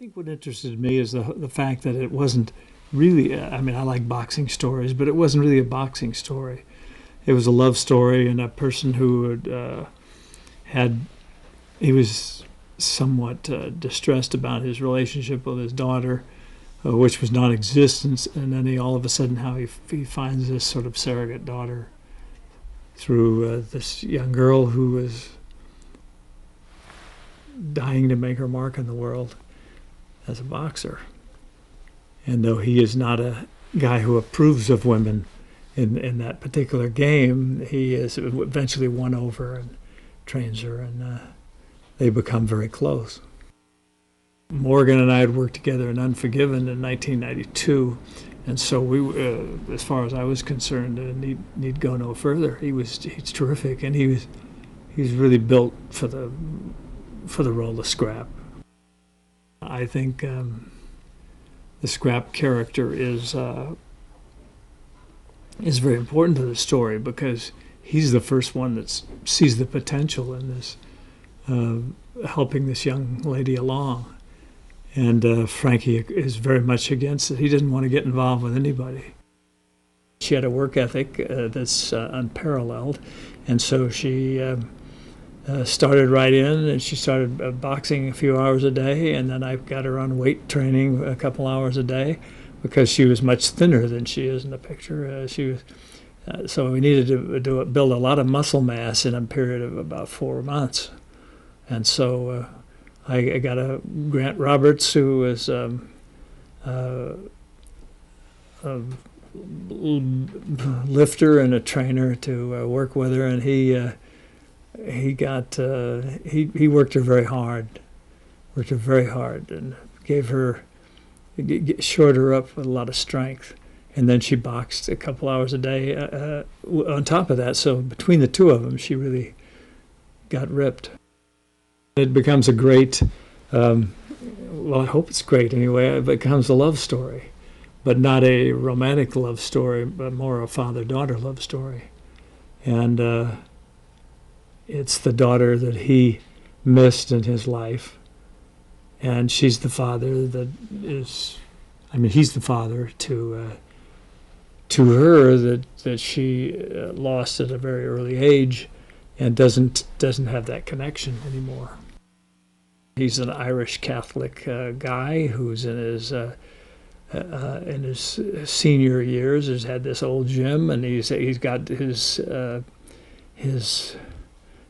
think what interested me is the fact that it wasn't really, I mean, I like boxing stories, but it wasn't really a boxing story. It was a love story, and a person who he was somewhat distressed about his relationship with his daughter, which was non-existent, and then all of a sudden how he finds this sort of surrogate daughter through this young girl who was dying to make her mark in the world as a boxer. And though he is not a guy who approves of women in that particular game, he is eventually won over and trains her, and they become very close. Morgan and I had worked together in Unforgiven in 1992, and so we, as far as I was concerned, need go no further. He's terrific, and he's really built for the role of Scrap. I think the Scrap character is very important to the story because he's the first one that sees the potential in this, helping this young lady along. And Frankie is very much against it. He didn't want to get involved with anybody. She had a work ethic that's unparalleled, and so she started right in, and she started boxing a few hours a day, and then I got her on weight training a couple hours a day because she was much thinner than she is in the picture. So we needed to build a lot of muscle mass in a period of about 4 months. And so I got a Grant Roberts, who was a lifter and a trainer, to work with her, and he worked her very hard, and shored her up with a lot of strength. And then she boxed a couple hours a day on top of that. So between the two of them, she really got ripped. It becomes a great, well, I hope it's great anyway, it becomes a love story, but not a romantic love story, but more a father-daughter love story. And it's the daughter that he missed in his life, and she's the father that is, I mean, he's the father to her that she lost at a very early age, and doesn't have that connection anymore. He's an Irish Catholic guy who's in his senior years. Has had this old gym, and he's got his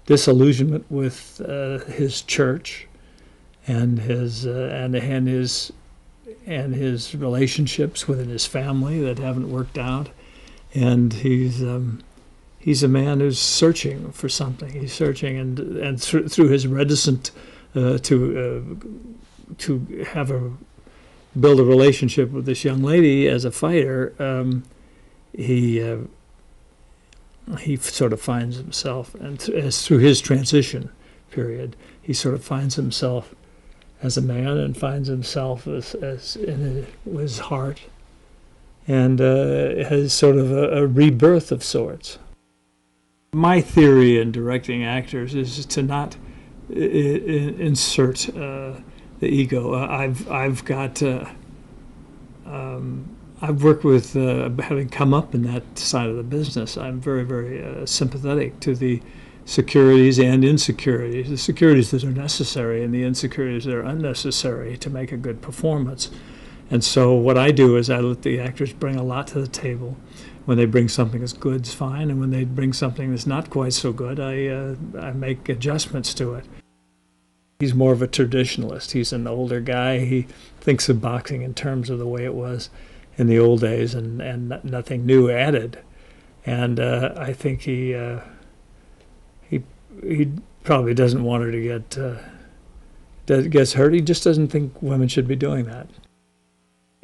disillusionment with his church and his relationships within his family that haven't worked out, and he's a man who's searching for something. He's searching, and through his reticence to build a relationship with this young lady as a fighter, he sort of finds himself, and through his transition period, he sort of finds himself as a man, and finds himself as in his heart, and has sort of a rebirth of sorts. My theory in directing actors is to not insert the ego. I've worked with, having come up in that side of the business, I'm very, very sympathetic to the securities and insecurities, the securities that are necessary and the insecurities that are unnecessary to make a good performance. And so what I do is I let the actors bring a lot to the table. When they bring something that's good, it's fine, and when they bring something that's not quite so good, I make adjustments to it. He's more of a traditionalist. He's an older guy. He thinks of boxing in terms of the way it was in the old days, and nothing new added. And I think he probably doesn't want her to gets hurt. He just doesn't think women should be doing that.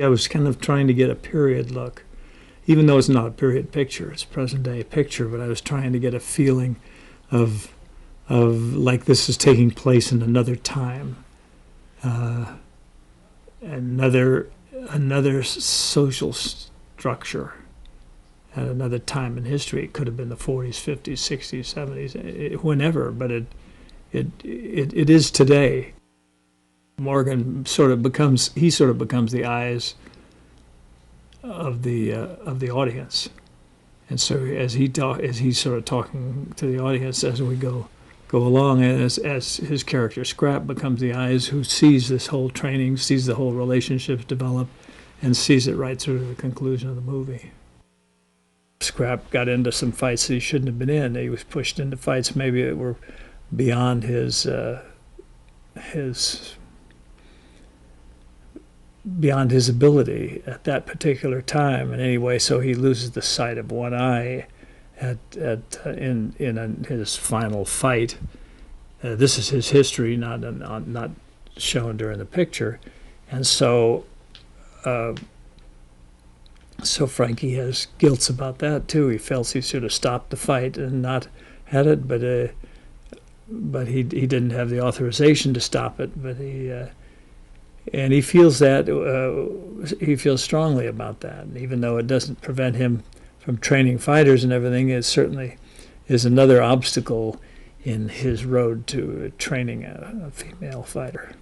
I was kind of trying to get a period look, even though it's not a period picture, it's a present day picture, but I was trying to get a feeling of like this is taking place in another time, another social structure at another time in history. It could have been the 40s, 50s, 60s, 70s, whenever, but it is today. Morgan sort of becomes the eyes of the audience, and so as he's sort of talking to the audience as we go along, and as his character Scrap becomes the eyes who sees this whole training, sees the whole relationships develop, and sees it right through to the conclusion of the movie. Scrap got into some fights that he shouldn't have been in. He was pushed into fights maybe that were beyond his ability at that particular time. And anyway, so he loses the sight of one eye in his final fight. This is his history, not shown during the picture, and so Frankie has guilt about that too. He felt he should have stopped the fight and not had it, but he didn't have the authorization to stop it. But he feels that he feels strongly about that, and even though it doesn't prevent him from training fighters and everything, it certainly is another obstacle in his road to training a female fighter.